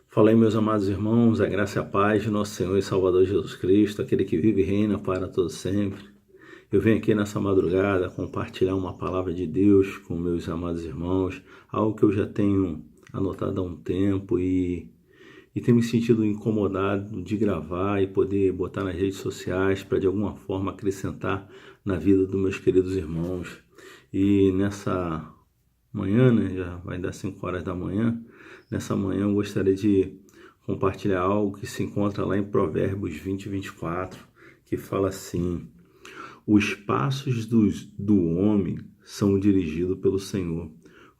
Fala aí, meus amados irmãos, a graça e a paz de nosso Senhor e Salvador Jesus Cristo, aquele que vive e reina para todo sempre. Eu venho aqui nessa madrugada compartilhar uma palavra de Deus com meus amados irmãos, algo que eu já tenho anotado há um tempo e tenho me sentido incomodado de gravar e poder botar nas redes sociais para de alguma forma acrescentar na vida dos meus queridos irmãos. E nessa manhã, né, já vai dar 5 horas da manhã, nessa manhã eu gostaria de compartilhar algo que se encontra lá em Provérbios 20:24, que fala assim: os passos do homem são dirigidos pelo Senhor.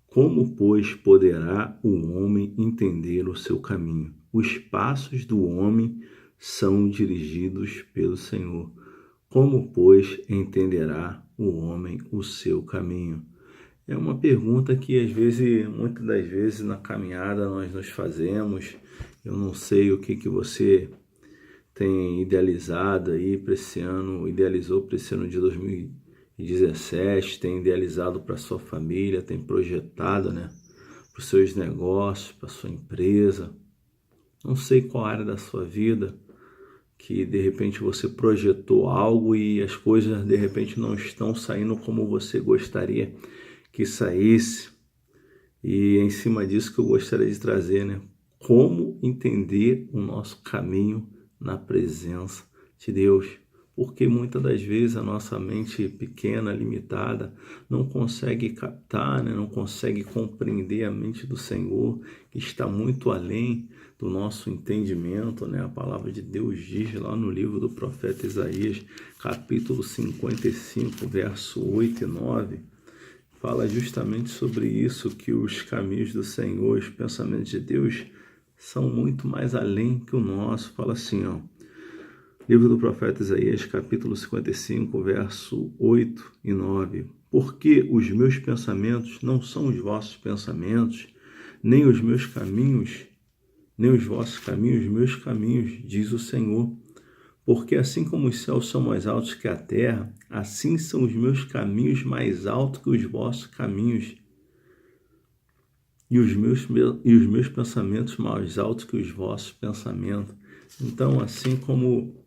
Como, pois, poderá o homem entender o seu caminho? Os passos do homem são dirigidos pelo Senhor. Como, pois, entenderá o homem o seu caminho? É uma pergunta que muitas das vezes na caminhada nós nos fazemos. Eu não sei o que você tem idealizado aí para esse ano, idealizou para esse ano de 2017, tem idealizado para sua família, tem projetado, né, para os seus negócios, para sua empresa. Não sei qual área da sua vida que de repente você projetou algo e as coisas de repente não estão saindo como você gostaria que saísse. E é em cima disso que eu gostaria de trazer, né? Como entender o nosso caminho na presença de Deus. Porque muitas das vezes a nossa mente pequena, limitada, não consegue captar, né? Não consegue compreender a mente do Senhor, que está muito além do nosso entendimento, né? A palavra de Deus diz lá no livro do profeta Isaías, capítulo 55, verso 8 e 9, fala justamente sobre isso, que os caminhos do Senhor, os pensamentos de Deus são muito mais além que o nosso. Fala assim, ó, livro do profeta Isaías, capítulo 55, verso 8 e 9. Porque os meus pensamentos não são os vossos pensamentos, nem os meus caminhos, nem os vossos caminhos, meus caminhos, diz o Senhor. Porque assim como os céus são mais altos que a terra, assim são os meus caminhos mais altos que os vossos caminhos, e os meus pensamentos mais altos que os vossos pensamentos. Então, assim como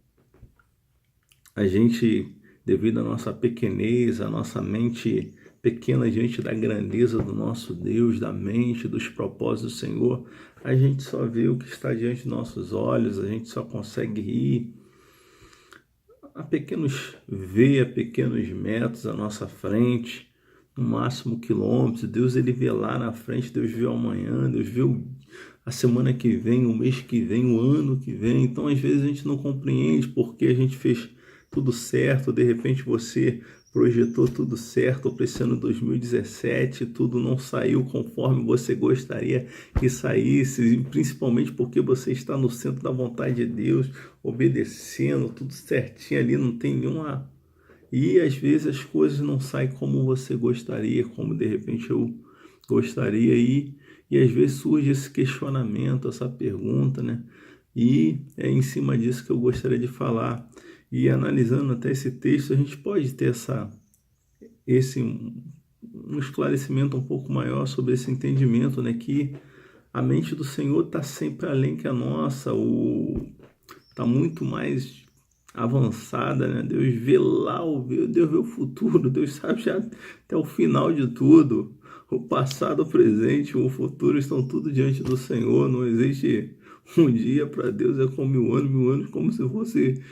a gente, devido à nossa pequenez, à nossa mente pequena diante da grandeza do nosso Deus, da mente, dos propósitos do Senhor, a gente só vê o que está diante dos nossos olhos, a gente só consegue ir a pequenos metros à nossa frente, no máximo quilômetros. Deus, ele vê lá na frente, Deus vê o amanhã, Deus vê a semana que vem, o mês que vem, o ano que vem. Então, às vezes a gente não compreende porque a gente fez tudo certo, de repente você projetou tudo certo para esse ano 2017, tudo não saiu conforme você gostaria que saísse, principalmente porque você está no centro da vontade de Deus, obedecendo, tudo certinho ali, não tem nenhuma... E às vezes as coisas não saem como você gostaria, como de repente eu gostaria, e às vezes surge esse questionamento, essa pergunta, né? E é em cima disso que eu gostaria de falar. E analisando até esse texto, a gente pode ter um esclarecimento um pouco maior sobre esse entendimento, né? Que a mente do Senhor está sempre além que a nossa, está muito mais avançada, né? Deus vê lá, Deus vê o futuro, Deus sabe já até o final de tudo. O passado, o presente, o futuro estão tudo diante do Senhor. Não existe um dia para Deus é como 1000 anos como se fosse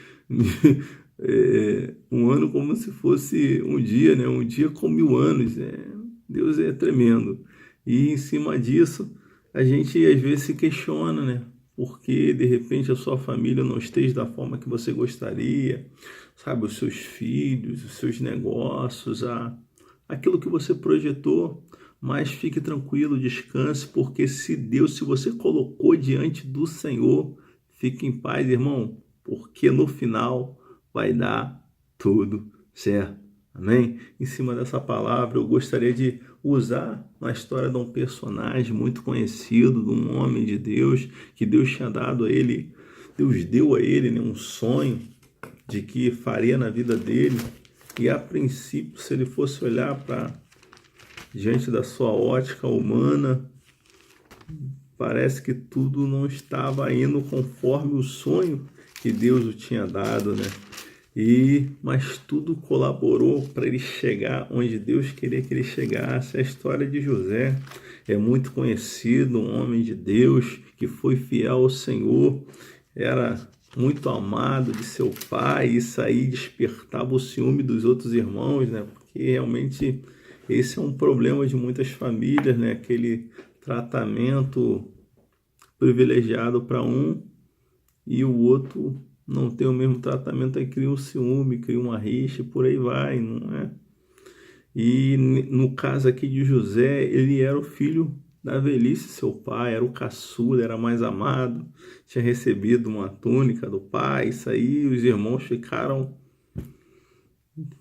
um ano como se fosse um dia, né? Um dia com 1000 anos. Deus é tremendo. E em cima disso, a gente às vezes se questiona, né? Porque de repente a sua família não esteja da forma que você gostaria, sabe? Os seus filhos, os seus negócios, aquilo que você projetou. Mas fique tranquilo, descanse, porque se você colocou diante do Senhor, fique em paz, irmão, porque no final vai dar tudo certo. Amém? Em cima dessa palavra, eu gostaria de usar na história de um personagem muito conhecido, de um homem de Deus, que Deus tinha dado a ele, Deus deu a ele, né, um sonho de que faria na vida dele. E a princípio, se ele fosse olhar para diante da sua ótica humana, parece que tudo não estava indo conforme o sonho que Deus o tinha dado, né? Mas tudo colaborou para ele chegar onde Deus queria que ele chegasse. A história de José é muito conhecido, um homem de Deus que foi fiel ao Senhor, era muito amado de seu pai, e isso aí despertava o ciúme dos outros irmãos, né? Porque realmente esse é um problema de muitas famílias, né? Aquele tratamento privilegiado para um e o outro não tem o mesmo tratamento, aí cria um ciúme, cria uma rixa, por aí vai, não é? E no caso aqui de José, ele era o filho da velhice, seu pai, era o caçula, era mais amado, tinha recebido uma túnica do pai, isso aí os irmãos ficaram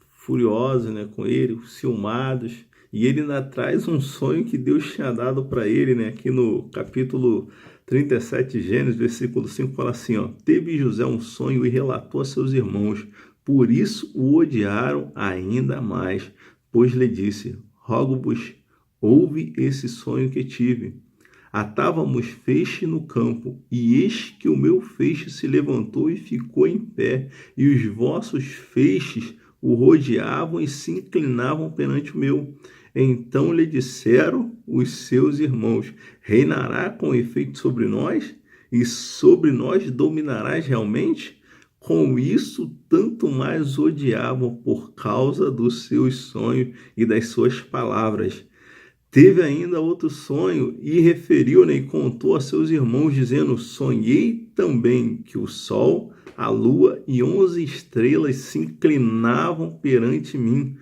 furiosos, né, com ele, ciumados, e ele ainda traz um sonho que Deus tinha dado para ele, né, aqui no capítulo 37 de Gênesis, versículo 5, fala assim, ó, teve José um sonho e relatou a seus irmãos, por isso o odiaram ainda mais, pois lhe disse, rogo-vos, ouve esse sonho que tive. Atávamos feixe no campo, e eis que o meu feixe se levantou e ficou em pé, e os vossos feixes o rodeavam e se inclinavam perante o meu. Então lhe disseram os seus irmãos, reinará com efeito sobre nós? E sobre nós dominarás realmente? Com isso, tanto mais odiavam por causa dos seus sonhos e das suas palavras. Teve ainda outro sonho e referiu, né, e contou a seus irmãos, dizendo, sonhei também que o sol, a lua e 11 estrelas se inclinavam perante mim.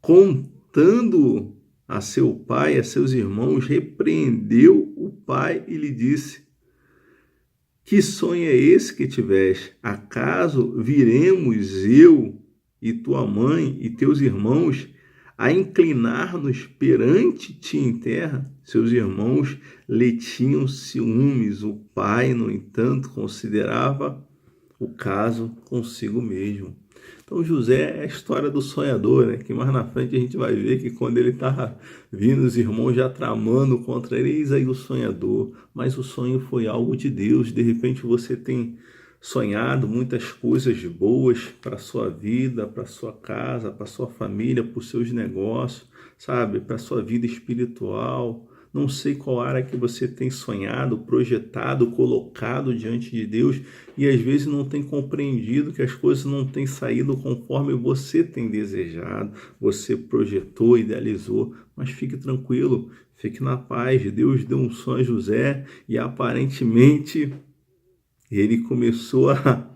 Contando a seu pai, a seus irmãos, repreendeu o pai e lhe disse, que sonho é esse que tiveste? Acaso viremos eu e tua mãe e teus irmãos a inclinar-nos perante ti em terra? Seus irmãos lhe tinham ciúmes. O pai, no entanto, considerava o caso consigo mesmo. Então José é a história do sonhador, né? Que mais na frente a gente vai ver que quando ele está vindo, os irmãos já tramando contra ele, eis aí o sonhador. Mas o sonho foi algo de Deus. De repente você tem sonhado muitas coisas boas para a sua vida, para a sua casa, para a sua família, para os seus negócios, sabe? Para a sua vida espiritual. Não sei qual área que você tem sonhado, projetado, colocado diante de Deus e às vezes não tem compreendido que as coisas não têm saído conforme você tem desejado, você projetou, idealizou, mas fique tranquilo, fique na paz. Deus deu um sonho a José e aparentemente ele começou a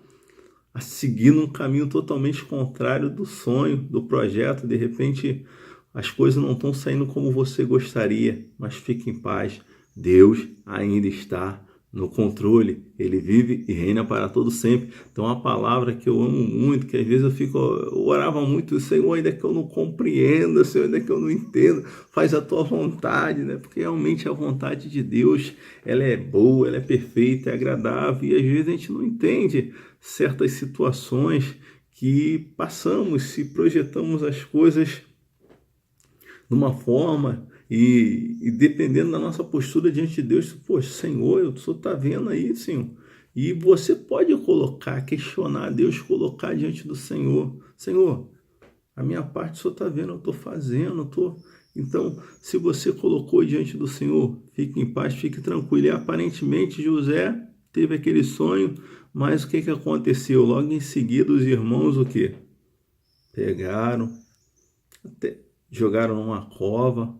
seguir num caminho totalmente contrário do sonho, do projeto. De repente as coisas não estão saindo como você gostaria, mas fique em paz. Deus ainda está no controle. Ele vive e reina para todo sempre. Então, a palavra que eu amo muito, que às vezes eu orava muito, Senhor, ainda que eu não compreenda, Senhor, ainda que eu não entenda, faz a tua vontade, né? Porque realmente a vontade de Deus, ela é boa, ela é perfeita, é agradável, e às vezes a gente não entende certas situações que passamos, se projetamos as coisas de uma forma e dependendo da nossa postura diante de Deus, poxa, Senhor, o Senhor está vendo aí, Senhor. E você pode questionar Deus, colocar diante do Senhor. Senhor, a minha parte o Senhor está vendo, eu estou fazendo, Então, se você colocou diante do Senhor, fique em paz, fique tranquilo. E aparentemente José teve aquele sonho, mas o que aconteceu? Logo em seguida os irmãos o quê? Pegaram, jogaram numa cova,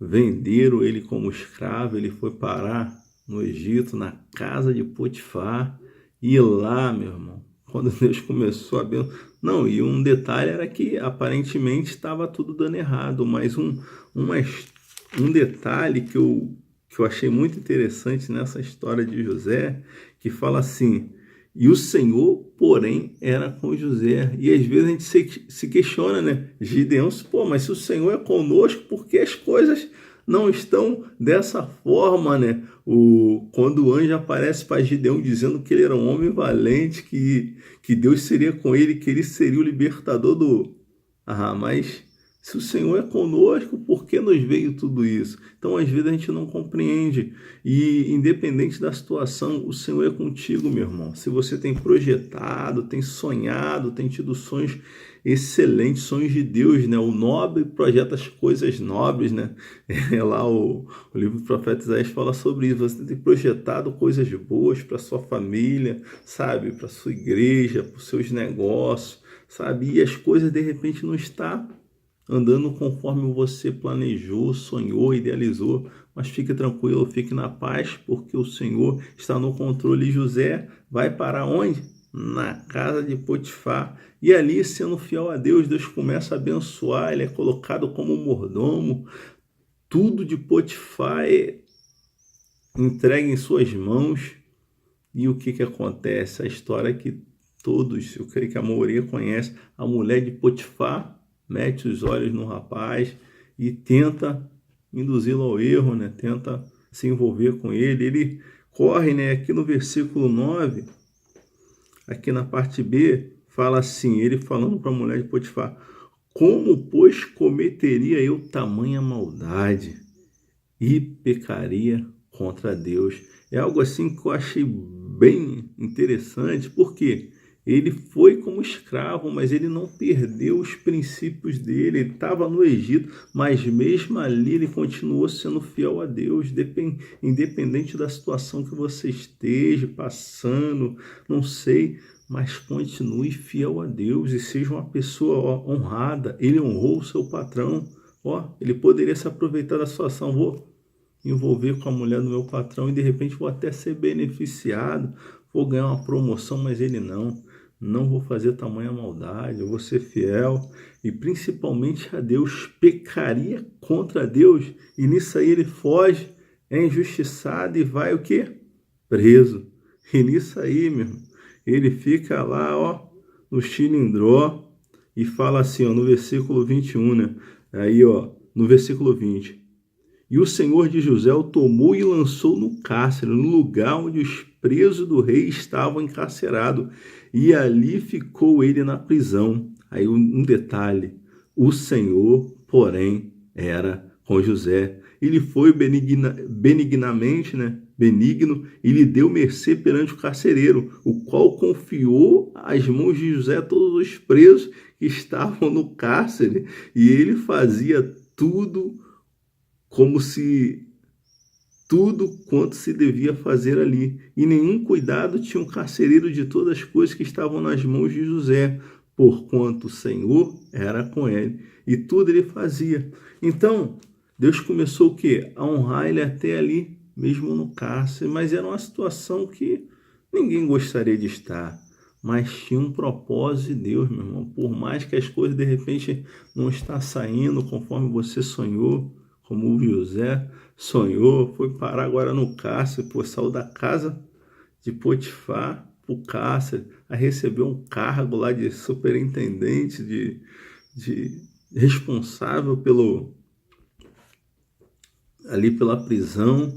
venderam ele como escravo, ele foi parar no Egito, na casa de Potifar, e lá, meu irmão, quando Deus começou a abençoar... Não, e um detalhe era que aparentemente estava tudo dando errado, mas um detalhe que eu achei muito interessante nessa história de José, que fala assim, e o Senhor, porém, era com José. E às vezes a gente se questiona, né? Gideão, mas se o Senhor é conosco, por que as coisas não estão dessa forma, né? Quando o anjo aparece para Gideão dizendo que ele era um homem valente, que Deus seria com ele, que ele seria o libertador do... mas Se o Senhor é conosco, por que nos veio tudo isso? Então, às vezes, a gente não compreende. E, independente da situação, o Senhor é contigo, meu irmão. Se você tem projetado, tem sonhado, tem tido sonhos excelentes, sonhos de Deus, né? O nobre projeta as coisas nobres, né? É lá o livro do profeta Isaías fala sobre isso. Você tem projetado coisas boas para sua família, sabe? Para sua igreja, para os seus negócios, sabe? E as coisas, de repente, não estão andando conforme você planejou, sonhou, idealizou. Mas fique tranquilo, fique na paz, porque o Senhor está no controle. E José vai para onde? Na casa de Potifar. E ali, sendo fiel a Deus, Deus começa a abençoar. Ele é colocado como mordomo. Tudo de Potifar é entregue em suas mãos. E o que acontece? A história que todos, eu creio que a maioria conhece. A mulher de Potifar mete os olhos no rapaz e tenta induzi-lo ao erro, né? Tenta se envolver com ele. Ele corre, né? Aqui no versículo 9, aqui na parte B, fala assim, ele falando para a mulher de Potifar: como, pois, cometeria eu tamanha maldade e pecaria contra Deus? É algo assim que eu achei bem interessante, porque ele foi como escravo, mas ele não perdeu os princípios dele. Ele estava no Egito, mas mesmo ali ele continuou sendo fiel a Deus, independente da situação que você esteja passando, não sei, mas continue fiel a Deus e seja uma pessoa honrada. Ele honrou o seu patrão. Ele poderia se aproveitar da situação. Vou envolver com a mulher do meu patrão e de repente vou até ser beneficiado, vou ganhar uma promoção, mas ele não vou fazer tamanha maldade, eu vou ser fiel e principalmente a Deus. Pecaria contra Deus e nisso aí ele foge, é injustiçado e vai o quê? Preso. E nisso aí, meu irmão, ele fica lá, no xilindró e fala assim, no versículo 21, né? Aí, no versículo 20. E o Senhor de José o tomou e lançou no cárcere, no lugar onde os presos do rei estavam encarcerados. E ali ficou ele na prisão. Aí um detalhe, o Senhor, porém, era com José. Ele foi benignamente, né? Benigno, e lhe deu mercê perante o carcereiro, o qual confiou às mãos de José todos os presos que estavam no cárcere. E ele fazia tudo quanto se devia fazer ali. E nenhum cuidado tinha o carcereiro de todas as coisas que estavam nas mãos de José, porquanto o Senhor era com ele. E tudo ele fazia. Então, Deus começou o quê? A honrar ele até ali, mesmo no cárcere. Mas era uma situação que ninguém gostaria de estar. Mas tinha um propósito de Deus, meu irmão. Por mais que as coisas, de repente, não estão saindo conforme você sonhou, como o José sonhou, foi parar agora no cárcere, saiu da casa de Potifar para o cárcere, a receber um cargo lá de superintendente, de responsável ali pela prisão,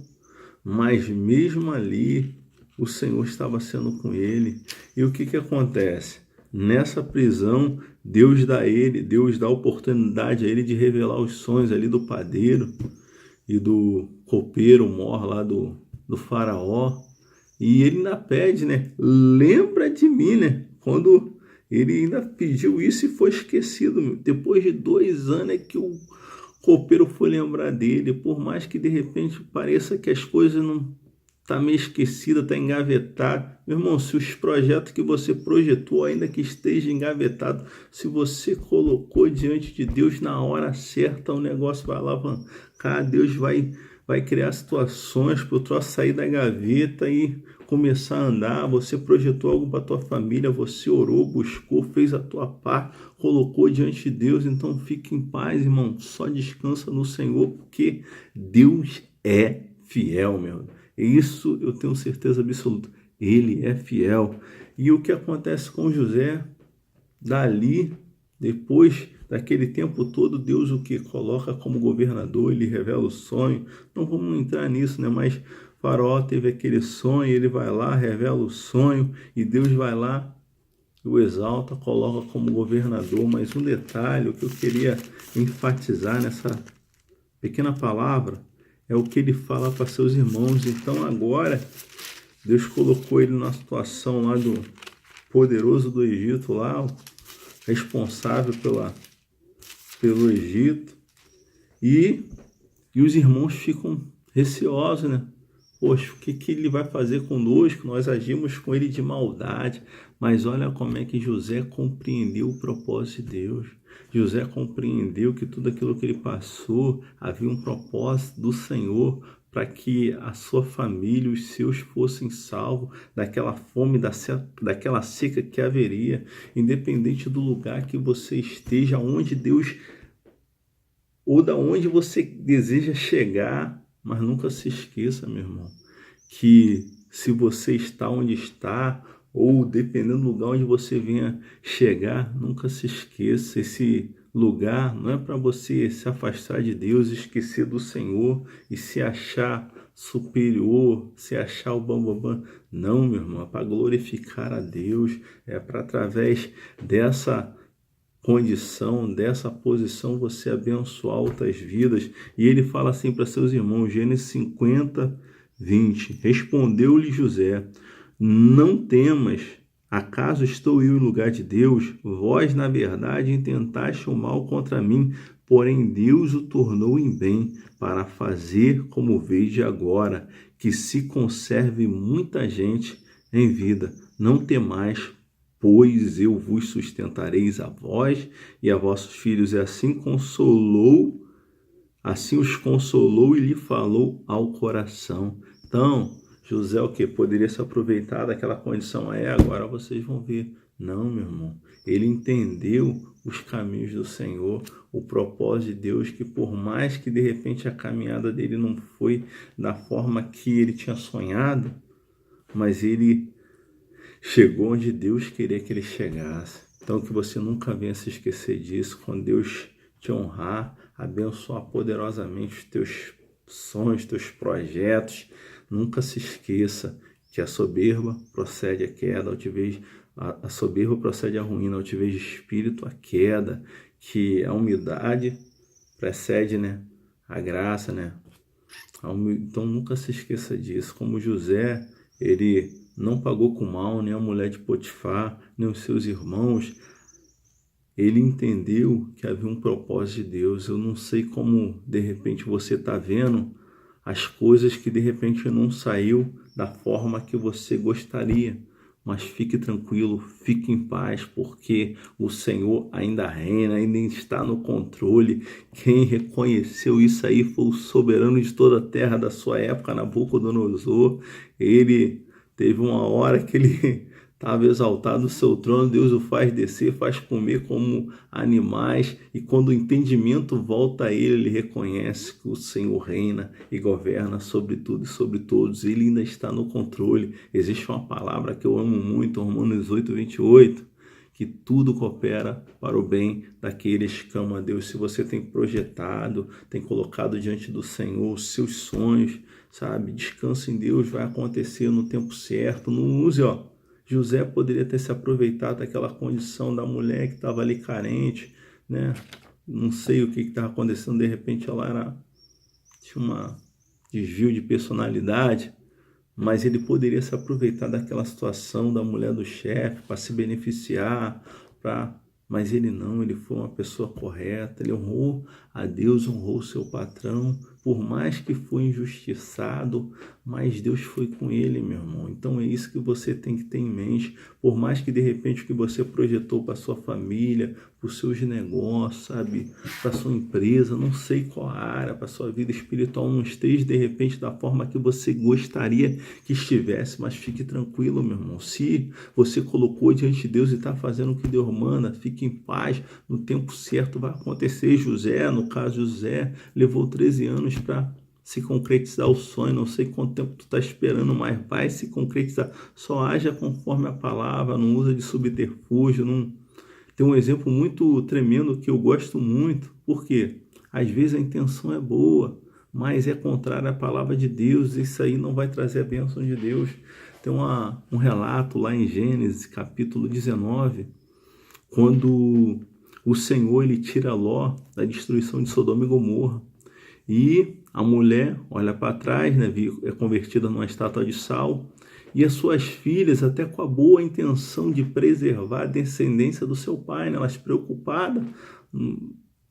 mas mesmo ali o Senhor estava sendo com ele. E o que acontece? Nessa prisão, Deus dá oportunidade a ele de revelar os sonhos ali do padeiro e do copeiro mor lá do faraó. E ele ainda pede, né? Lembra de mim, né? Quando ele ainda pediu isso e foi esquecido. Depois de 2 anos é que o copeiro foi lembrar dele. Por mais que de repente pareça que as coisas não está meio esquecida, está engavetado. Meu irmão, se os projetos que você projetou, ainda que esteja engavetado, se você colocou diante de Deus na hora certa, o negócio vai alavancar. Deus vai criar situações para o troço sair da gaveta e começar a andar. Você projetou algo para a tua família, você orou, buscou, fez a tua parte, colocou diante de Deus. Então fique em paz, irmão. Só descansa no Senhor, porque Deus é fiel, meu irmão. Isso eu tenho certeza absoluta. Ele é fiel. E o que acontece com José? Dali, depois daquele tempo todo, Deus o que? Coloca como governador, ele revela o sonho. Não vamos entrar nisso, né? Mas Faraó teve aquele sonho, ele vai lá, revela o sonho, e Deus vai lá o exalta, coloca como governador. Mas um detalhe, o que eu queria enfatizar nessa pequena palavra, é o que ele fala para seus irmãos. Então agora, Deus colocou ele na situação lá do poderoso do Egito, lá, responsável pelo Egito, e os irmãos ficam receosos, né? Poxa, o que ele vai fazer conosco? Nós agimos com ele de maldade. Mas olha como é que José compreendeu o propósito de Deus. José compreendeu que tudo aquilo que ele passou havia um propósito do Senhor para que a sua família, os seus fossem salvos daquela fome, daquela seca que haveria. Independente do lugar que você esteja, onde Deus ou da onde você deseja chegar, mas nunca se esqueça, meu irmão, que se você está onde está, ou dependendo do lugar onde você venha chegar, nunca se esqueça, esse lugar não é para você se afastar de Deus, esquecer do Senhor e se achar superior, se achar o bambambam. Não, meu irmão, é para glorificar a Deus, é para através dessa condição, dessa posição, você abençoar outras vidas. E ele fala assim para seus irmãos, Gênesis 50, 20. Respondeu-lhe José: não temas, acaso estou eu em lugar de Deus? Vós, na verdade, intentaste o mal contra mim, porém Deus o tornou em bem, para fazer como vejo agora, que se conserve muita gente em vida. Não temais, pois eu vos sustentareis a vós e a vossos filhos. E assim os consolou e lhe falou ao coração. Então, José, o que? Poderia se aproveitar daquela condição. Agora vocês vão ver. Não, meu irmão. Ele entendeu os caminhos do Senhor, o propósito de Deus, que por mais que de repente a caminhada dele não foi da forma que ele tinha sonhado, mas ele chegou onde Deus queria que ele chegasse. Então que você nunca venha se esquecer disso. Quando Deus te honrar, abençoar poderosamente os teus sonhos, teus projetos, nunca se esqueça que a soberba procede à queda, a soberba procede à ruína, a altivez de espírito, a queda, que a humildade precede, a graça, Então nunca se esqueça disso. Como José, ele não pagou com mal nem a mulher de Potifar, nem os seus irmãos. Ele entendeu que havia um propósito de Deus. Eu não sei como de repente você está vendo as coisas que de repente não saiu da forma que você gostaria. Mas fique tranquilo, fique em paz, porque o Senhor ainda reina, ainda está no controle. Quem reconheceu isso aí foi o soberano de toda a terra da sua época, Nabucodonosor. Ele teve uma hora que ele estava exaltado no seu trono, Deus o faz descer, faz comer como animais, e quando o entendimento volta a ele reconhece que o Senhor reina e governa sobre tudo e sobre todos. Ele ainda está no controle. Existe uma palavra que eu amo muito, Romanos 8, 28, que tudo coopera para o bem daqueles que amam a Deus. Se você tem projetado, tem colocado diante do Senhor os seus sonhos, descansa em Deus, vai acontecer no tempo certo. Não use, José poderia ter se aproveitado daquela condição da mulher que estava ali carente, Não sei o que estava acontecendo, de repente ela tinha um desvio de personalidade, mas ele poderia se aproveitar daquela situação da mulher do chefe para se beneficiar, mas ele não, ele foi uma pessoa correta, ele honrou a Deus, honrou o seu patrão, por mais que foi injustiçado, mas Deus foi com ele, meu irmão. Então é isso que você tem que ter em mente. Por mais que de repente o que você projetou para sua família, para os seus negócios, para sua empresa, não sei qual área, para sua vida espiritual, não esteja de repente da forma que você gostaria que estivesse, mas fique tranquilo, meu irmão. Se você colocou diante de Deus e está fazendo o que Deus manda, fique em paz, no tempo certo vai acontecer. José, no caso José, levou 13 anos para se concretizar o sonho. Não sei quanto tempo tu está esperando, mas vai se concretizar. Só haja conforme a palavra, não usa de subterfúgio. Não... Tem um exemplo muito tremendo que eu gosto muito, porque às vezes a intenção é boa, mas é contrário à palavra de Deus, isso aí não vai trazer a bênção de Deus. Tem um relato lá em Gênesis, capítulo 19, quando o Senhor ele tira Ló da destruição de Sodoma e Gomorra. E a mulher olha para trás, né, é convertida numa estátua de sal, e as suas filhas, até com a boa intenção de preservar a descendência do seu pai, né, elas preocupadas,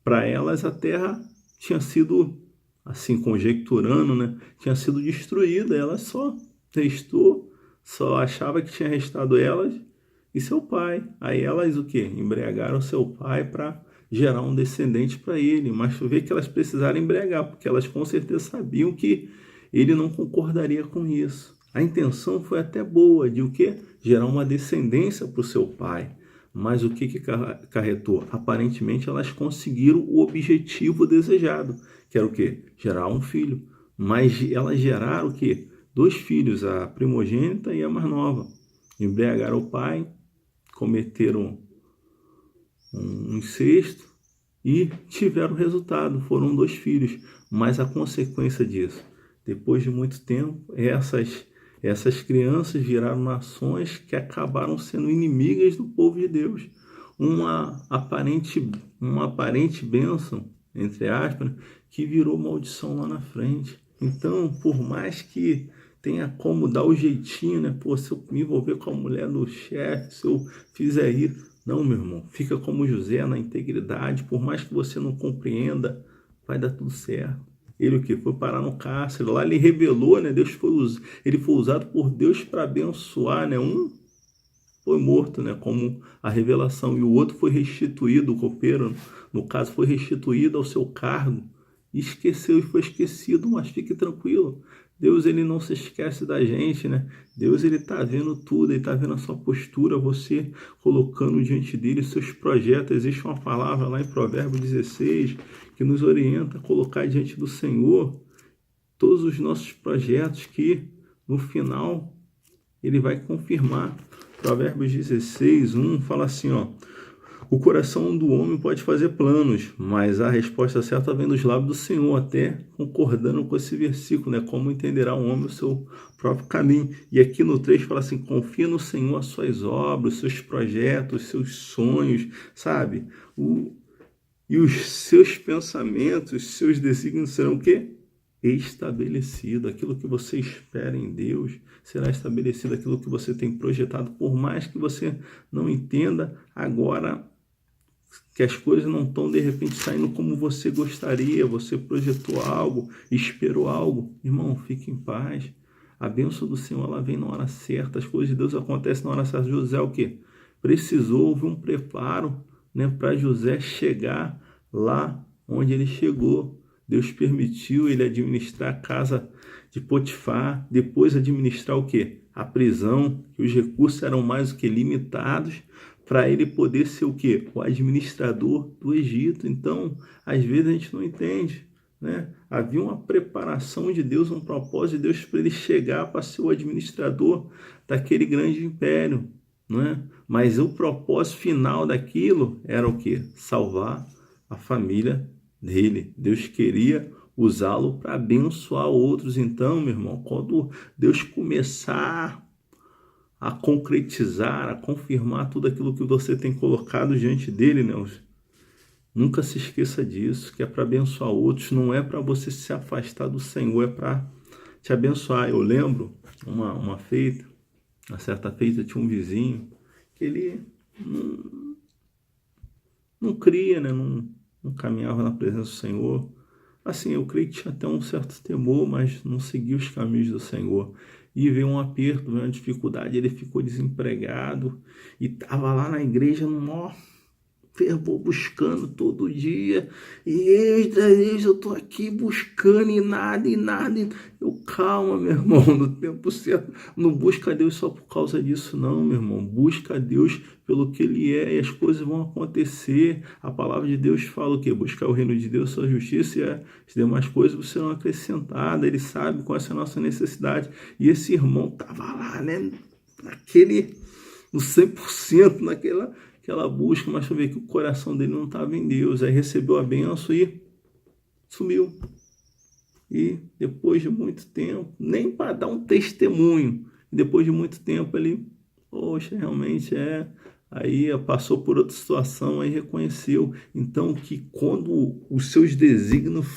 para elas a terra tinha sido, assim conjecturando, né, tinha sido destruída, elas só restou, só achava que tinha restado elas e seu pai. Aí elas o quê? Embriagaram seu pai para gerar um descendente para ele, mas tu vê que elas precisaram embriagar, porque elas com certeza sabiam que ele não concordaria com isso. A intenção foi até boa, de o quê? Gerar uma descendência para o seu pai. Mas o que acarretou? Aparentemente elas conseguiram o objetivo desejado, que era o quê? Gerar um filho. Mas elas geraram o quê? 2 filhos, a primogênita e a mais nova. Embriagaram o pai, cometeram um incesto e tiveram resultado, foram 2 filhos. Mas a consequência disso, depois de muito tempo, essas crianças viraram nações que acabaram sendo inimigas do povo de Deus. Uma aparente bênção, entre aspas, que virou maldição lá na frente. Então, por mais que tenha como dar o jeitinho, né? Pô, se eu me envolver com a mulher do chefe, se eu fizer isso... Não, meu irmão, fica como José na integridade, por mais que você não compreenda, vai dar tudo certo. Ele o que? Foi parar no cárcere, lá ele revelou, né? Ele foi usado por Deus para abençoar, né? Um foi morto, né? Como a revelação, e o outro foi restituído, o copeiro, no caso, foi restituído ao seu cargo, e esqueceu e foi esquecido, mas fique tranquilo. Deus, ele não se esquece da gente, né? Deus, ele tá vendo tudo, ele tá vendo a sua postura, você colocando diante dele seus projetos. Existe uma palavra lá em Provérbios 16 que nos orienta a colocar diante do Senhor todos os nossos projetos, que no final ele vai confirmar. Provérbios 16, 1 fala assim, ó: o coração do homem pode fazer planos, mas a resposta certa vem dos lábios do Senhor, até concordando com esse versículo, né? Como entenderá o homem o seu próprio caminho. E aqui no 3 fala assim: confia no Senhor as suas obras, os seus projetos, os seus sonhos, sabe? E os seus pensamentos, os seus desígnios serão o quê? Estabelecido. Aquilo que você espera em Deus será estabelecido. Aquilo que você tem projetado, por mais que você não entenda agora, que as coisas não estão de repente saindo como você gostaria, você projetou algo, esperou algo, irmão, fique em paz. A bênção do Senhor, ela vem na hora certa, as coisas de Deus acontecem na hora certa. José o quê? Precisou, houve um preparo, né, para José chegar lá onde ele chegou. Deus permitiu ele administrar a casa de Potifar, depois administrar o quê? A prisão, que os recursos eram mais do que limitados, para ele poder ser o quê? O administrador do Egito. Então, às vezes a gente não entende, né? Havia uma preparação de Deus, um propósito de Deus para ele chegar para ser o administrador daquele grande império, né? Mas o propósito final daquilo era o quê? Salvar a família dele. Deus queria usá-lo para abençoar outros. Então, meu irmão, quando Deus começar a concretizar, a confirmar tudo aquilo que você tem colocado diante dele, né? Nunca se esqueça disso, que é para abençoar outros, não é para você se afastar do Senhor, é para te abençoar. Eu lembro uma certa feita, tinha um vizinho que ele não cria, né? Não caminhava na presença do Senhor. Assim, eu creio que tinha até um certo temor, mas não seguia os caminhos do Senhor. E veio um aperto, veio uma dificuldade, ele ficou desempregado e estava lá na igreja no maior fervor, buscando todo dia. E eu tô aqui buscando e nada. Eu, calma, meu irmão, no tempo certo. Não busca Deus só por causa disso, não, meu irmão. Busca Deus pelo que Ele é e as coisas vão acontecer. A palavra de Deus fala o quê? Buscar o reino de Deus, sua justiça, e as demais coisas serão acrescentadas. Ele sabe qual é a nossa necessidade. E esse irmão estava lá, né? No 100%, naquela busca, mas eu ver que o coração dele não estava em Deus. Aí recebeu a benção e sumiu. E depois de muito tempo, nem para dar um testemunho, depois de muito tempo ele, poxa, realmente é. Aí passou por outra situação, aí reconheceu. Então, que quando os seus desígnios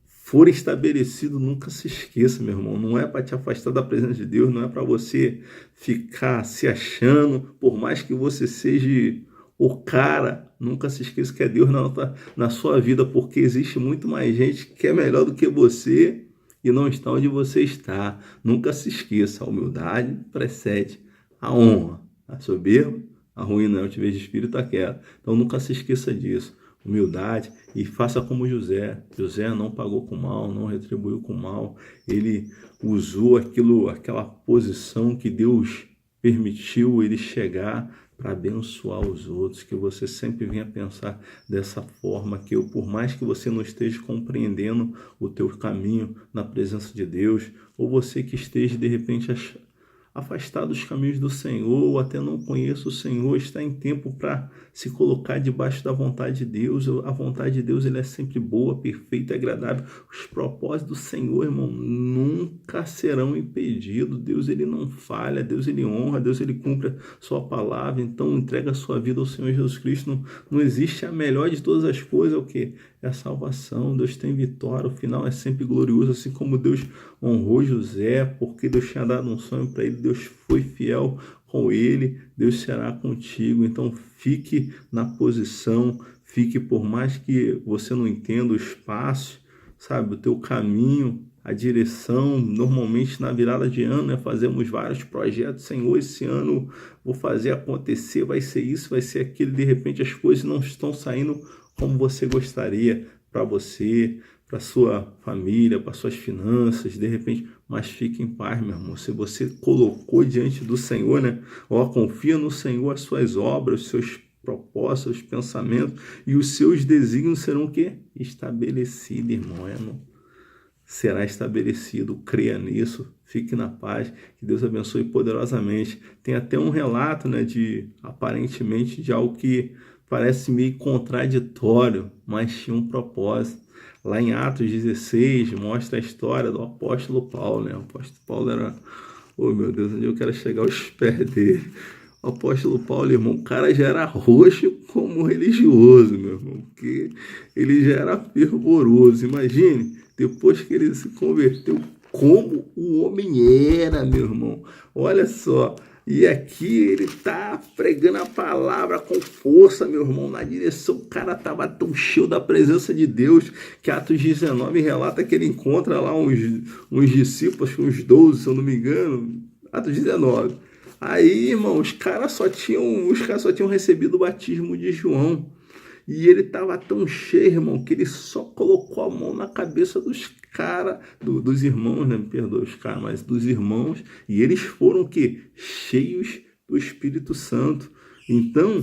for estabelecido, nunca se esqueça, meu irmão. Não é para te afastar da presença de Deus, não é para você ficar se achando, por mais que você seja o cara. Nunca se esqueça que é Deus na sua vida, porque existe muito mais gente que é melhor do que você e não está onde você está. Nunca se esqueça, a humildade precede a honra. A soberba, a ruína, eu te vejo de espírito quieto. Então nunca se esqueça disso. Humildade, e faça como José. José não pagou com mal, não retribuiu com mal. Ele usou aquela posição que Deus permitiu ele chegar para abençoar os outros. Que você sempre venha pensar dessa forma, que por mais que você não esteja compreendendo o teu caminho na presença de Deus, ou você que esteja de repente afastado dos caminhos do Senhor, ou até não conheça o Senhor, está em tempo para se colocar debaixo da vontade de Deus. A vontade de Deus ele é sempre boa, perfeita e agradável. Os propósitos do Senhor, irmão, nunca serão impedidos. Deus ele não falha, Deus ele honra, Deus ele cumpre a sua palavra. Então entrega a sua vida ao Senhor Jesus Cristo. Não existe a melhor de todas as coisas, é o quê? É a salvação. Deus tem vitória, o final é sempre glorioso, assim como Deus honrou José, porque Deus tinha dado um sonho para ele, Deus foi fiel com ele, Deus será contigo. Então fique na posição, fique, por mais que você não entenda o espaço, sabe, o teu caminho, a direção. Normalmente na virada de ano, né, fazemos vários projetos. Senhor, esse ano vou fazer acontecer, vai ser isso, vai ser aquilo. De repente as coisas não estão saindo como você gostaria para você, para sua família, para suas finanças, de repente, mas fique em paz, meu irmão. Se você colocou diante do Senhor, né? Ó, confia no Senhor as suas obras, os seus propósitos, os pensamentos, e os seus desígnios serão o quê? Estabelecidos, irmão. Será estabelecido, creia nisso, fique na paz, que Deus abençoe poderosamente. Tem até um relato, né, aparentemente de algo que parece meio contraditório, mas tinha um propósito. Lá em Atos 16, mostra a história do apóstolo Paulo, né? O apóstolo Paulo era, oh meu Deus, onde eu quero chegar aos pés dele. O apóstolo Paulo, irmão, o cara já era roxo como religioso, meu irmão, porque ele já era fervoroso. Imagine, depois que ele se converteu, como o homem era, meu irmão. Olha só. E aqui ele tá pregando a palavra com força, meu irmão, na direção. O cara tava tão cheio da presença de Deus que Atos 19 relata que ele encontra lá uns discípulos, uns 12, se eu não me engano. Atos 19. Aí, irmão, os caras só tinham recebido o batismo de João. E ele estava tão cheio, irmão, que ele só colocou a mão na cabeça dos caras, dos irmãos, né? Me perdoa os caras, mas dos irmãos. E eles foram o quê? Cheios do Espírito Santo. Então,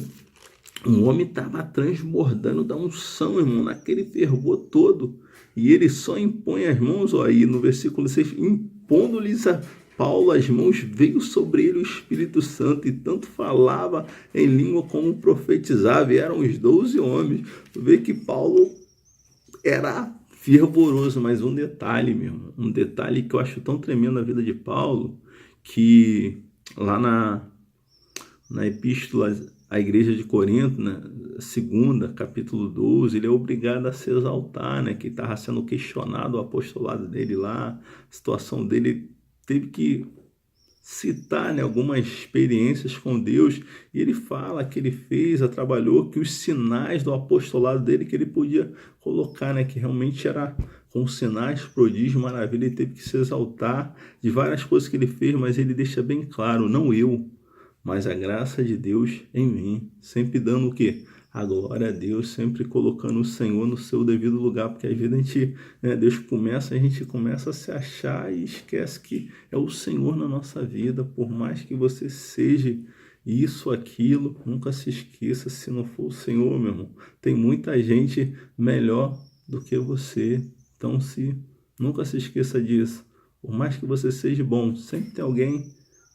o homem estava transbordando da unção, irmão, naquele fervor todo. E ele só impõe as mãos, ó, aí no versículo 6, impondo-lhes a Paulo as mãos, veio sobre ele o Espírito Santo, e tanto falava em língua como profetizava, e eram os 12 homens. Tu vê que Paulo era fervoroso, mas um detalhe, meu irmão, um detalhe que eu acho tão tremendo na vida de Paulo, que lá na epístola à igreja de Corinto, né, segunda, capítulo 12, ele é obrigado a se exaltar, né, que estava sendo questionado o apostolado dele lá, a situação dele, teve que citar, né, algumas experiências com Deus, e ele fala que ele trabalhou, que os sinais do apostolado dele que ele podia colocar, né, que realmente era com sinais, prodígios, maravilha. Ele teve que se exaltar de várias coisas que ele fez, mas ele deixa bem claro, não eu, mas a graça de Deus em mim, sempre dando o quê? A glória a Deus, sempre colocando o Senhor no seu devido lugar, porque às vezes a gente, né, a gente começa a se achar e esquece que é o Senhor na nossa vida. Por mais que você seja isso, aquilo, nunca se esqueça, se não for o Senhor, meu irmão, tem muita gente melhor do que você. Então, nunca se esqueça disso. Por mais que você seja bom, sempre tem alguém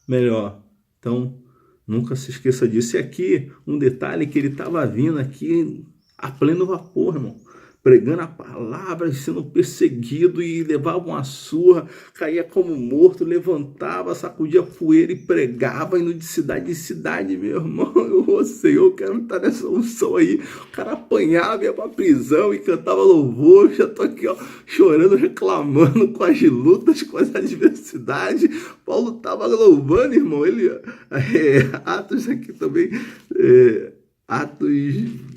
melhor. Então, nunca se esqueça disso. E aqui, um detalhe, que ele estava vindo aqui a pleno vapor, irmão. pregando a palavra, sendo perseguido e levava uma surra, caía como morto, levantava, sacudia poeira e pregava, indo de cidade em cidade, meu irmão. Eu, Senhor, eu quero estar nessa unção aí. O cara apanhava, ia pra prisão e cantava louvor. Já tô aqui, ó, chorando, reclamando com as lutas, com as adversidades. Paulo tava louvando, irmão. Ele, Atos aqui também, Atos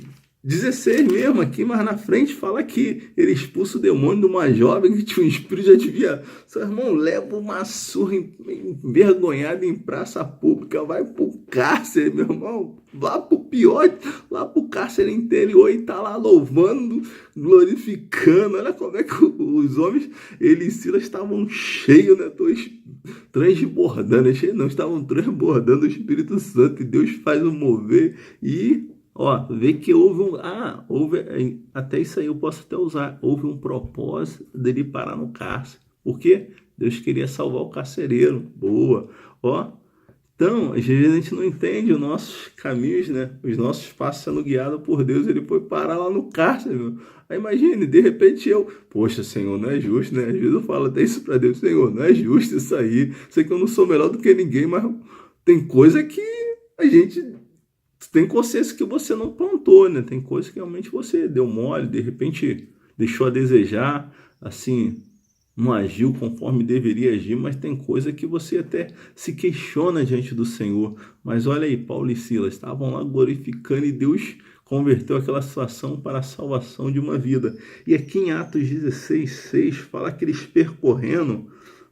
16 mesmo aqui, mas na frente fala que ele expulsa o demônio de uma jovem que tinha um espírito de adivinhação. Seu irmão leva uma surra envergonhada em praça pública, vai pro cárcere, meu irmão, lá pro pior, lá pro cárcere interior e tá lá louvando, glorificando. Olha como é que os homens, ele e Silas estavam cheios, né? Transbordando, não, estavam transbordando o Espírito Santo e Deus faz o mover e vê que houve até isso aí eu posso até usar, houve um propósito dele parar no cárcere. Por quê? Deus queria salvar o carcereiro. Boa. Então, às vezes a gente não entende os nossos caminhos, né? Os nossos passos sendo guiados por Deus, ele foi parar lá no cárcere, meu. Aí imagine, de repente poxa, Senhor, não é justo, né? Às vezes eu falo até isso para Deus, Senhor, não é justo isso aí. Sei que eu não sou melhor do que ninguém, mas tem coisa que a gente tem consciência que você não plantou, né? Tem coisa que realmente você deu mole, de repente deixou a desejar, assim, não agiu conforme deveria agir, mas tem coisa que você até se questiona diante do Senhor. Mas olha aí, Paulo e Silas estavam lá glorificando e Deus converteu aquela situação para a salvação de uma vida. E aqui em Atos 16:6 fala que eles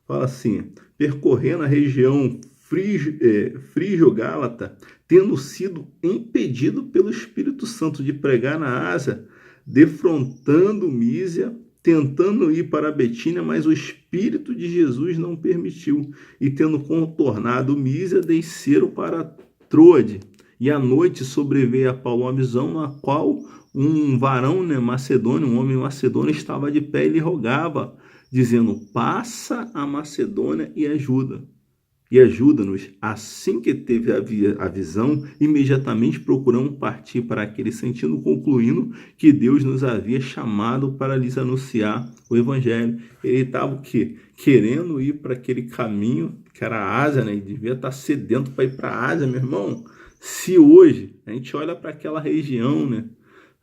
fala assim, percorrendo a região Frígio-Gálata, tendo sido impedido pelo Espírito Santo de pregar na Ásia, defrontando Mísia, tentando ir para Betínia, mas o Espírito de Jesus não permitiu. E tendo contornado Mísia, desceram para Troade. E à noite sobreveio a Paulo uma visão na qual um varão, né, macedônio, um homem macedônio, estava de pé e lhe rogava, dizendo, passa a Macedônia e ajuda-nos. Assim que teve a visão, imediatamente procuramos partir para aquele sentido, concluindo que Deus nos havia chamado para lhes anunciar o Evangelho. Ele estava querendo ir para aquele caminho, que era a Ásia, né? Ele devia estar sedento para ir para a Ásia, meu irmão. Se hoje a gente olha para aquela região, né?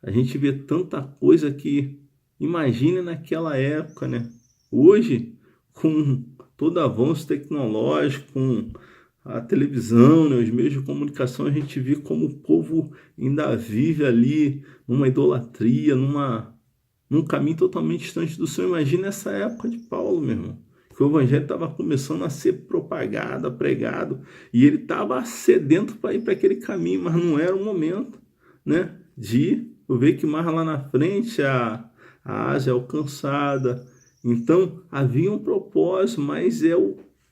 A gente vê tanta coisa que, imagine naquela época, né? Hoje, com todo avanço tecnológico, com a televisão, né, os meios de comunicação, a gente vê como o povo ainda vive ali numa idolatria, num caminho totalmente distante do Senhor. Imagina essa época de Paulo, meu irmão, que o evangelho estava começando a ser propagado, pregado, e ele estava sedento para ir para aquele caminho, mas não era o momento, né, de ir. Eu vejo que mais lá na frente a Ásia alcançada. Então, havia um propósito, mas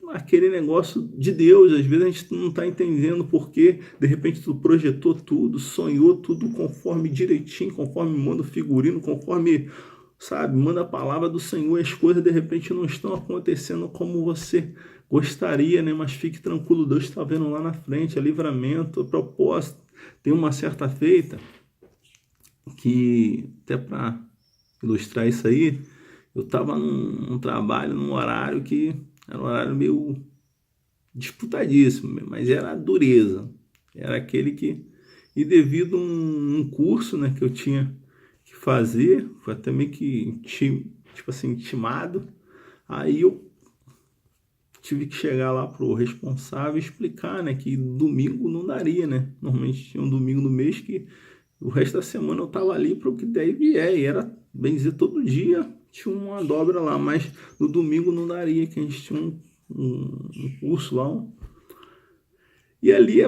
aquele negócio de Deus. Às vezes a gente não está entendendo porque, de repente, tu projetou tudo, sonhou tudo conforme direitinho, conforme manda o figurino, conforme, sabe, manda a palavra do Senhor. As coisas, de repente, não estão acontecendo como você gostaria, né? Mas fique tranquilo, Deus está vendo lá na frente, livramento, propósito. Tem uma certa feita que, até para ilustrar isso aí, eu estava num trabalho, num horário que era um horário meio disputadíssimo, mas era a dureza. Era aquele que... E devido a um curso, né, que eu tinha que fazer, foi até meio que, tipo assim, intimado. Aí eu tive que chegar lá pro responsável e explicar, né, que domingo não daria, né? Normalmente tinha um domingo no mês que o resto da semana eu tava ali para o que der e vier. E era, bem dizer, todo dia tinha uma dobra lá, mas no domingo não daria, que a gente tinha um curso lá. E ali,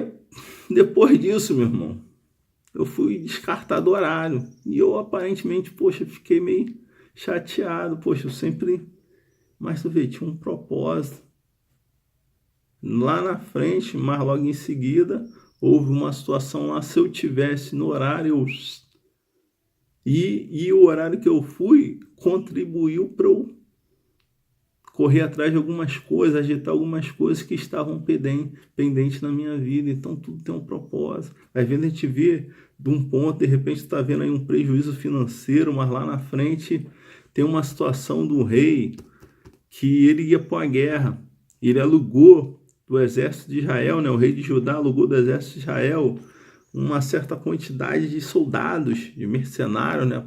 depois disso, meu irmão, eu fui descartado do horário. E eu, aparentemente, poxa, fiquei meio chateado. Poxa, eu sempre... Mas tu vê, tinha um propósito. Lá na frente, mas logo em seguida, houve uma situação lá, se eu tivesse no horário... E o horário que eu fui contribuiu para eu correr atrás de algumas coisas, agitar algumas coisas que estavam pendentes na minha vida. Então tudo tem um propósito. Às vezes a gente vê de um ponto, de repente está vendo aí um prejuízo financeiro, mas lá na frente tem uma situação do rei que ele ia para a guerra. Ele alugou do exército de Israel, né? O rei de Judá alugou do exército de Israel uma certa quantidade de soldados, de mercenários, né?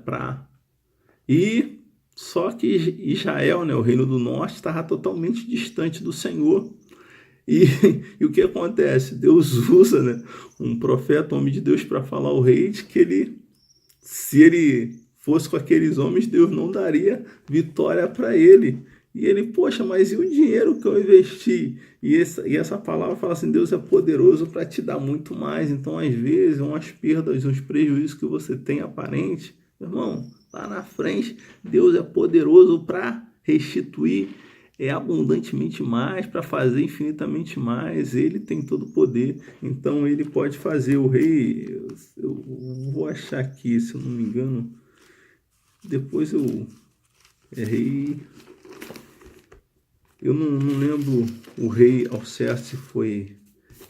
E só que Israel, né? O reino do norte, estava totalmente distante do Senhor. E o que acontece? Deus usa, né, um profeta, um homem de Deus, para falar ao rei de que se ele fosse com aqueles homens, Deus não daria vitória para ele. E ele, poxa, mas e o dinheiro que eu investi? E essa palavra fala assim, Deus é poderoso para te dar muito mais. Então, às vezes, umas perdas, uns prejuízos que você tem aparente, irmão, lá na frente, Deus é poderoso para restituir abundantemente mais, para fazer infinitamente mais. Ele tem todo o poder, então ele pode fazer. O rei, eu vou achar aqui, se eu não me engano, depois eu errei, eu não lembro o rei ao certo se foi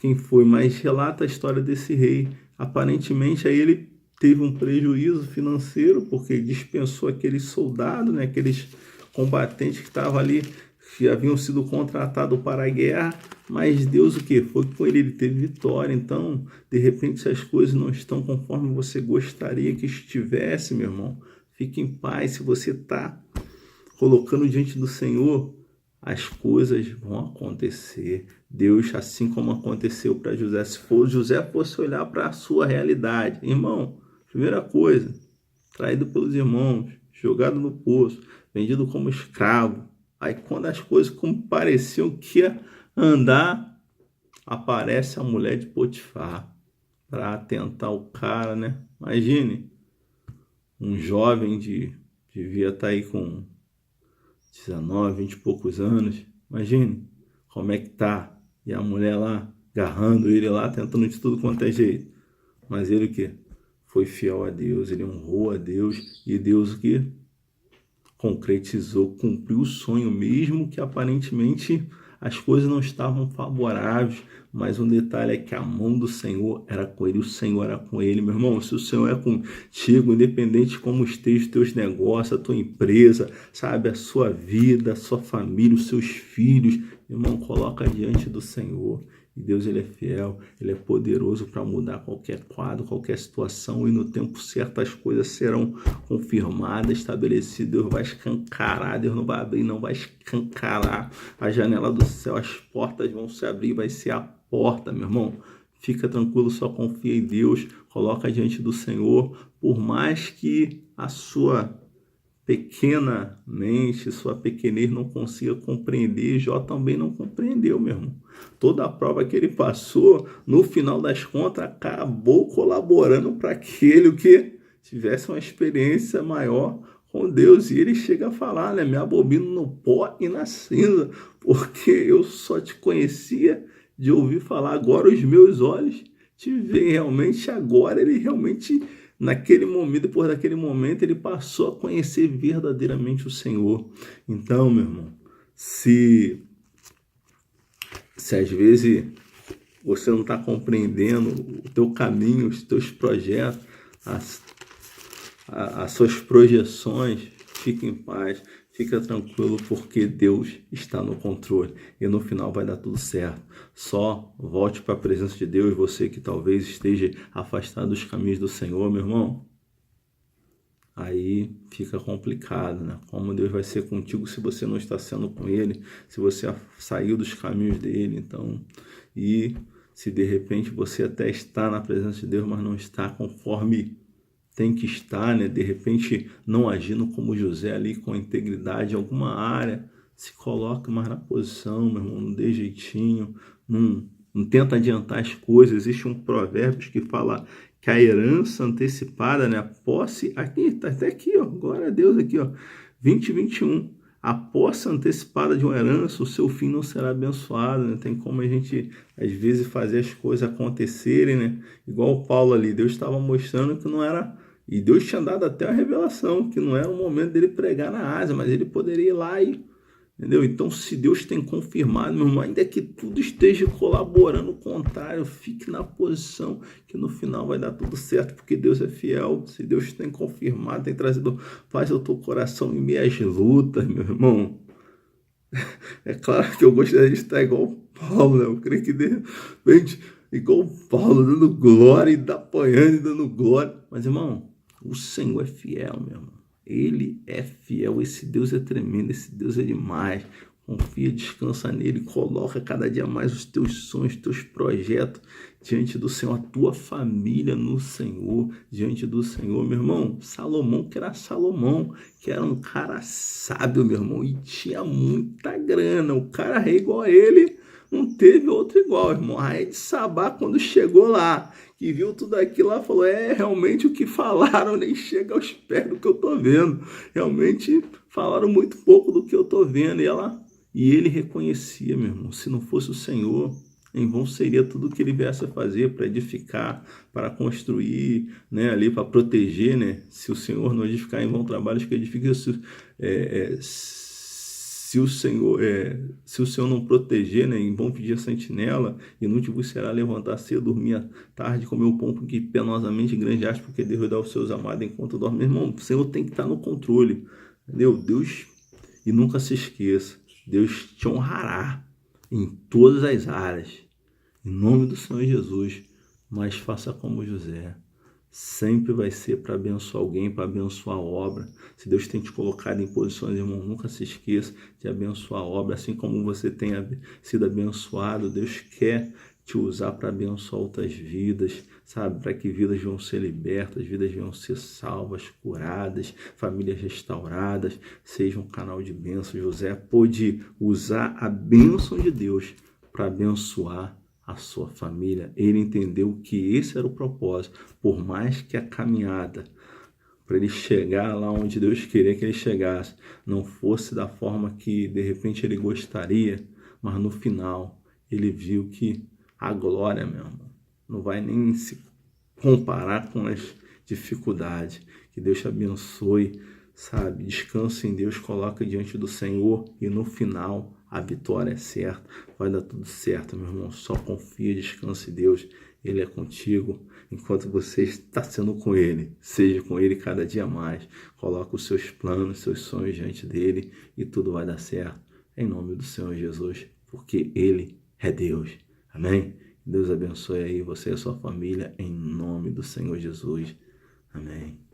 quem foi, mas relata a história desse rei. Aparentemente aí ele teve um prejuízo financeiro porque dispensou aqueles soldados, né, aqueles combatentes que estavam ali, que haviam sido contratados para a guerra, mas Deus o que? Foi com ele, ele teve vitória. Então, de repente, se as coisas não estão conforme você gostaria que estivesse, meu irmão, fique em paz. Se você está colocando diante do Senhor, as coisas vão acontecer. Deus, assim como aconteceu para José, se José fosse olhar para a sua realidade, irmão, primeira coisa, traído pelos irmãos, jogado no poço, vendido como escravo. Aí quando as coisas como pareciam que ia andar, aparece a mulher de Potifar para atentar o cara, né? Imagine, um jovem devia estar aí com 19, 20 e poucos anos. Imagine como é que tá. E a mulher lá, agarrando ele lá, tentando de tudo quanto é jeito. Mas ele o quê? Foi fiel a Deus, ele honrou a Deus. E Deus o quê? Concretizou, cumpriu o sonho, mesmo que aparentemente as coisas não estavam favoráveis, mas um detalhe é que a mão do Senhor era com ele, o Senhor era com ele, meu irmão. Se o Senhor é contigo, independente de como estejam os teus negócios, a tua empresa, sabe, a sua vida, a sua família, os seus filhos, irmão, coloca diante do Senhor. E Deus, ele é fiel, ele é poderoso para mudar qualquer quadro, qualquer situação, e no tempo certo as coisas serão confirmadas, estabelecidas. Deus vai escancarar, Deus não vai abrir, não vai escancarar a janela do céu, as portas vão se abrir, vai ser a porta, meu irmão. Fica tranquilo, só confia em Deus, coloca diante do Senhor, por mais que a sua pequena mente, sua pequenez não consiga compreender. Jó também não compreendeu, meu irmão. Toda a prova que ele passou, no final das contas, acabou colaborando para que ele que tivesse uma experiência maior com Deus. E ele chega a falar, né? Me abomino no pó e na cinza, porque eu só te conhecia de ouvir falar. Agora os meus olhos te veem realmente. Agora ele realmente, naquele momento, depois daquele momento, ele passou a conhecer verdadeiramente o Senhor. Então, meu irmão, se às vezes você não está compreendendo o teu caminho, os teus projetos, as suas projeções, fique em paz, fica tranquilo, porque Deus está no controle e no final vai dar tudo certo. Só volte para a presença de Deus, você que talvez esteja afastado dos caminhos do Senhor, meu irmão. Aí fica complicado, né? Como Deus vai ser contigo se você não está sendo com Ele, se você saiu dos caminhos dele, então, e se de repente você até está na presença de Deus, mas não está conforme tem que estar, né? De repente não agindo como José ali com integridade em alguma área, se coloca mais na posição, meu irmão, não dê jeitinho, não tenta adiantar as coisas. Existe um provérbio que fala que a herança antecipada, né? A posse, aqui, tá até aqui, ó, glória a Deus, aqui, ó, 20:21. A posse antecipada de uma herança, o seu fim não será abençoado, né? Tem como a gente, às vezes, fazer as coisas acontecerem, né? Igual o Paulo ali, Deus estava mostrando que não era, e Deus tinha dado até a revelação, que não era o momento dele pregar na Ásia, mas ele poderia ir lá e Entendeu? Então, se Deus tem confirmado, meu irmão, ainda que tudo esteja colaborando o contrário, fique na posição que no final vai dar tudo certo, porque Deus é fiel. Se Deus tem confirmado, tem trazido paz ao teu coração em meias lutas, meu irmão. É claro que eu gostaria de estar igual o Paulo, né? Eu creio que de repente, igual o Paulo, dando glória e apanhando e dando glória. Mas, irmão, o Senhor é fiel, meu irmão. Ele é fiel, esse Deus é tremendo, esse Deus é demais. Confia, descansa nele, coloca cada dia mais os teus sonhos, teus projetos diante do Senhor, a tua família no Senhor, diante do Senhor, meu irmão. Salomão, que era Salomão, que era um cara sábio, meu irmão, e tinha muita grana. O cara rei igual a ele, não teve outro igual, irmão. A rainha de Sabá, quando chegou lá, que viu tudo aquilo lá, falou, realmente o que falaram nem chega aos pés do que eu tô vendo. Realmente falaram muito pouco do que eu tô vendo. E ele reconhecia, meu irmão, se não fosse o Senhor, em vão seria tudo que ele viesse a fazer para edificar, para construir, né, ali para proteger, né? Se o Senhor não edificar, em vão trabalhos que edifica. Se o Senhor não proteger, né, em vão pedir a sentinela, inútil vos será levantar cedo, dormir à tarde, comer o pão que penosamente granjeaste, porque Deus dá aos seus amados enquanto dorme. Meu irmão, o Senhor tem que estar no controle, entendeu? Deus, e nunca se esqueça, Deus te honrará em todas as áreas, em nome do Senhor Jesus, mas faça como José. Sempre vai ser para abençoar alguém, para abençoar a obra. Se Deus tem te colocado em posições, irmão, nunca se esqueça de abençoar a obra. Assim como você tem sido abençoado, Deus quer te usar para abençoar outras vidas, sabe? Para que vidas venham ser libertas, vidas venham ser salvas, curadas, famílias restauradas, seja um canal de bênção. José pôde usar a bênção de Deus para abençoar a sua família. Ele entendeu que esse era o propósito, por mais que a caminhada para ele chegar lá onde Deus queria que ele chegasse não fosse da forma que de repente ele gostaria, mas no final ele viu que a glória, meu irmão, não vai nem se comparar com as dificuldades. Que Deus te abençoe, sabe? Descansa em Deus, coloca diante do Senhor e no final a vitória é certa. Vai dar tudo certo, meu irmão. Só confia, descansa em Deus. Ele é contigo enquanto você está sendo com Ele. Seja com Ele cada dia mais. Coloca os seus planos, seus sonhos diante dEle e tudo vai dar certo. Em nome do Senhor Jesus, porque Ele é Deus. Amém? Deus abençoe aí você e a sua família, em nome do Senhor Jesus. Amém.